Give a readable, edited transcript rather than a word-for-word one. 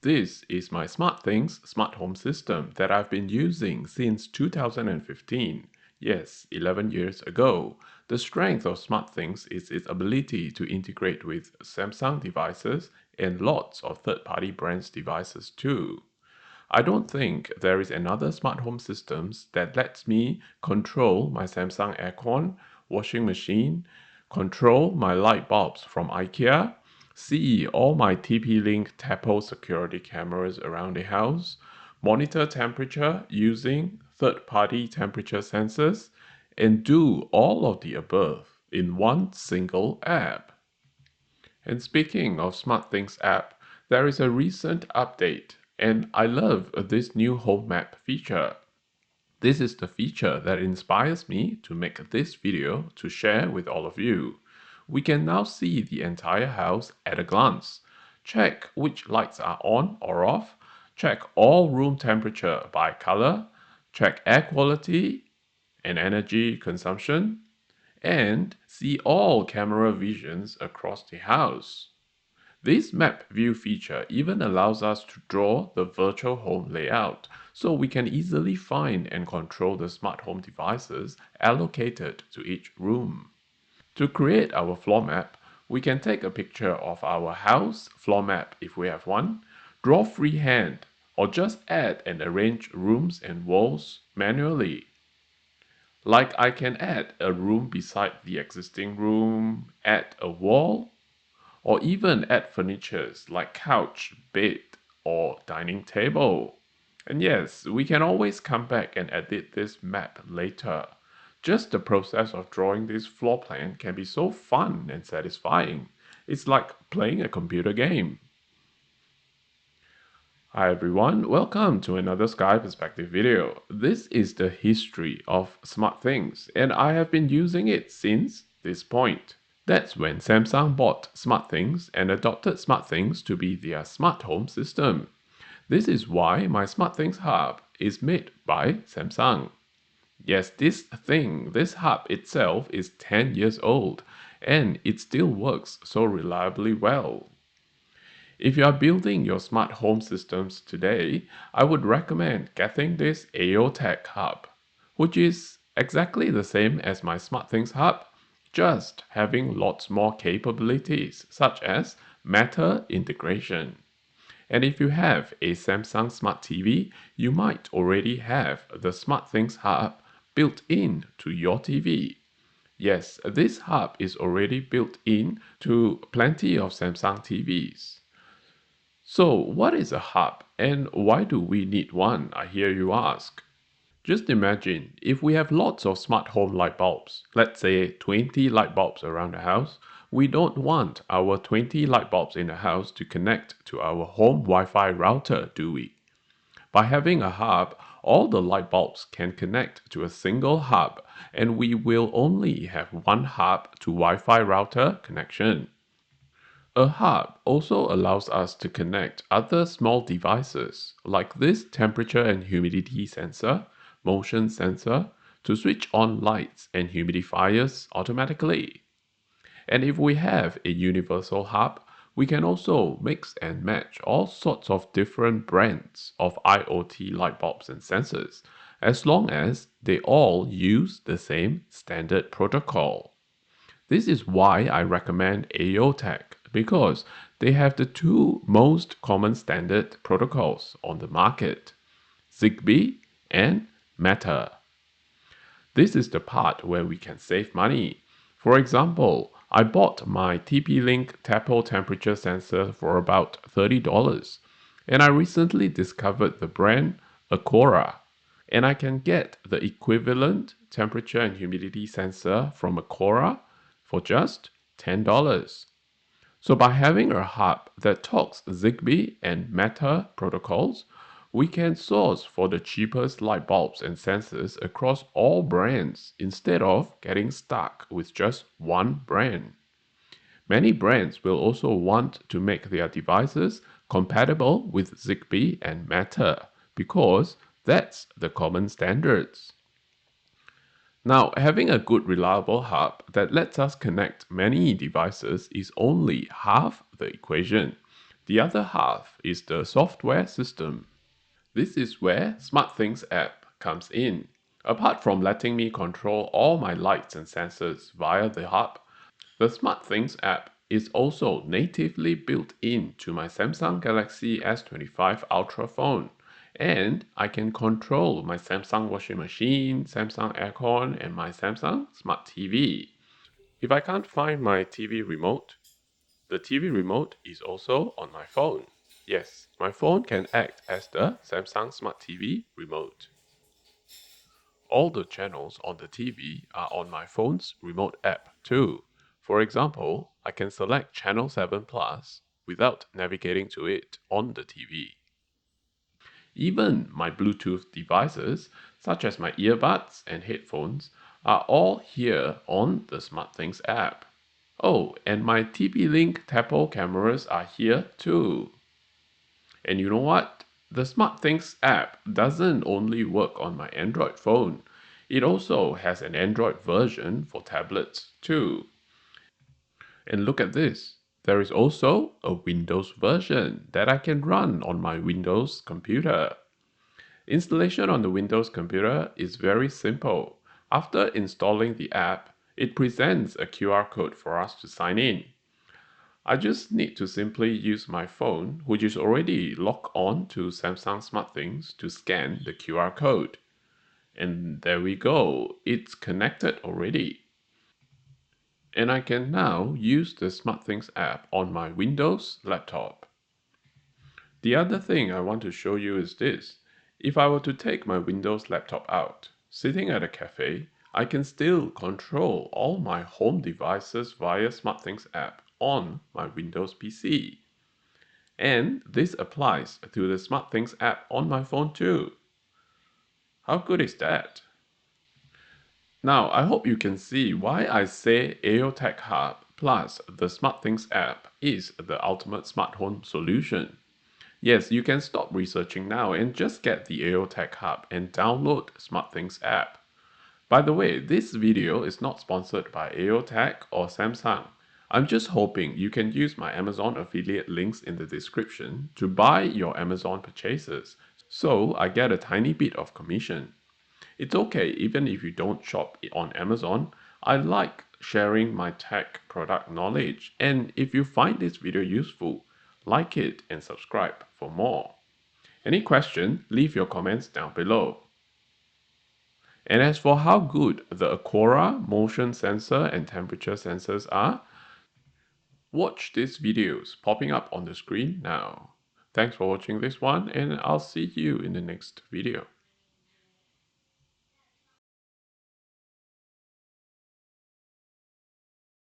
This is my SmartThings smart home system that I've been using since 2015. Yes, 11 years ago. The strength of SmartThings is its ability to integrate with Samsung devices and lots of third-party brands devices too. I don't think there is another smart home systems that lets me control my Samsung aircon, washing machine, control my light bulbs from IKEA, see all my TP-Link Tapo security cameras around the house, monitor temperature using third-party temperature sensors, and do all of the above in one single app. And speaking of SmartThings app, there is a recent update, and I love this new home map feature. This is the feature that inspires me to make this video to share with all of you. We can now see the entire house at a glance. Check which lights are on or off, check all room temperature by color, check air quality and energy consumption, and see all camera visions across the house. This map view feature even allows us to draw the virtual home layout, so we can easily find and control the smart home devices allocated to each room. To create our floor map, we can take a picture of our house floor map if we have one, draw freehand, or just add and arrange rooms and walls manually. Like I can add a room beside the existing room, add a wall, or even add furnitures like couch, bed, or dining table. And yes, we can always come back and edit this map later. Just the process of drawing this floor plan can be so fun and satisfying. It's like playing a computer game. Hi everyone, welcome to another Sky Perspective video. This is the history of SmartThings, and I have been using it since this point. That's when Samsung bought SmartThings and adopted SmartThings to be their smart home system. This is why my SmartThings Hub is made by Samsung. Yes, this hub itself is 10 years old, and it still works so reliably well. If you are building your smart home systems today, I would recommend getting this Aeotec Hub, which is exactly the same as my SmartThings Hub, just having lots more capabilities such as Matter integration. And if you have a Samsung Smart TV, you might already have the SmartThings Hub built in to your TV. Yes, this hub is already built in to plenty of Samsung TVs. So, what is a hub and why do we need one? I hear you ask. Just imagine if we have lots of smart home light bulbs, let's say 20 light bulbs around the house, we don't want our 20 light bulbs in the house to connect to our home Wi-Fi router, do we? By having a hub, all the light bulbs can connect to a single hub, and we will only have one hub to Wi-Fi router connection. A hub also allows us to connect other small devices like this temperature and humidity sensor, motion sensor, to switch on lights and humidifiers automatically. And if we have a universal hub, we can also mix and match all sorts of different brands of IoT light bulbs and sensors, as long as they all use the same standard protocol. This is why I recommend Aeotec, because they have the two most common standard protocols on the market, Zigbee and Matter. This is the part where we can save money. For example, I bought my TP-Link Tapo temperature sensor for about $30, and I recently discovered the brand Acora, and I can get the equivalent temperature and humidity sensor from Acora for just $10. So by having a hub that talks Zigbee and Matter protocols, we can source for the cheapest light bulbs and sensors across all brands instead of getting stuck with just one brand. Many brands will also want to make their devices compatible with Zigbee and Matter because that's the common standards. Now, having a good reliable hub that lets us connect many devices is only half the equation. The other half is the software system. This is where SmartThings app comes in. Apart from letting me control all my lights and sensors via the hub, the SmartThings app is also natively built into my Samsung Galaxy S25 Ultra phone. And I can control my Samsung washing machine, Samsung aircon, and my Samsung Smart TV. If I can't find my TV remote, the TV remote is also on my phone. Yes, my phone can act as the Samsung Smart TV remote. All the channels on the TV are on my phone's remote app too. For example, I can select channel 7 Plus without navigating to it on the TV. Even my Bluetooth devices, such as my earbuds and headphones, are all here on the SmartThings app. Oh, and my TP-Link Tapo cameras are here too. And you know what? The SmartThings app doesn't only work on my Android phone. It also has an Android version for tablets too. And look at this. There is also a Windows version that I can run on my Windows computer. Installation on the Windows computer is very simple. After installing the app, it presents a QR code for us to sign in. I just need to simply use my phone, which is already logged on to Samsung SmartThings, to scan the QR code. And there we go, it's connected already. And I can now use the SmartThings app on my Windows laptop. The other thing I want to show you is this. If I were to take my Windows laptop out, sitting at a cafe, I can still control all my home devices via SmartThings app on my Windows PC. And this applies to the SmartThings app on my phone too. How good is that? Now, I hope you can see why I say Aeotec Hub plus the SmartThings app is the ultimate smart home solution. Yes, you can stop researching now and just get the Aeotec Hub and download SmartThings app. By the way, this video is not sponsored by Aeotec or Samsung. I'm just hoping you can use my Amazon affiliate links in the description to buy your Amazon purchases, so I get a tiny bit of commission. It's okay even if you don't shop on Amazon. I like sharing my tech product knowledge, and if you find this video useful, like it and subscribe for more. Any question, leave your comments down below. And as for how good the Aquara motion sensor and temperature sensors are, watch these videos popping up on the screen now. Thanks for watching this one, and I'll see you in the next video.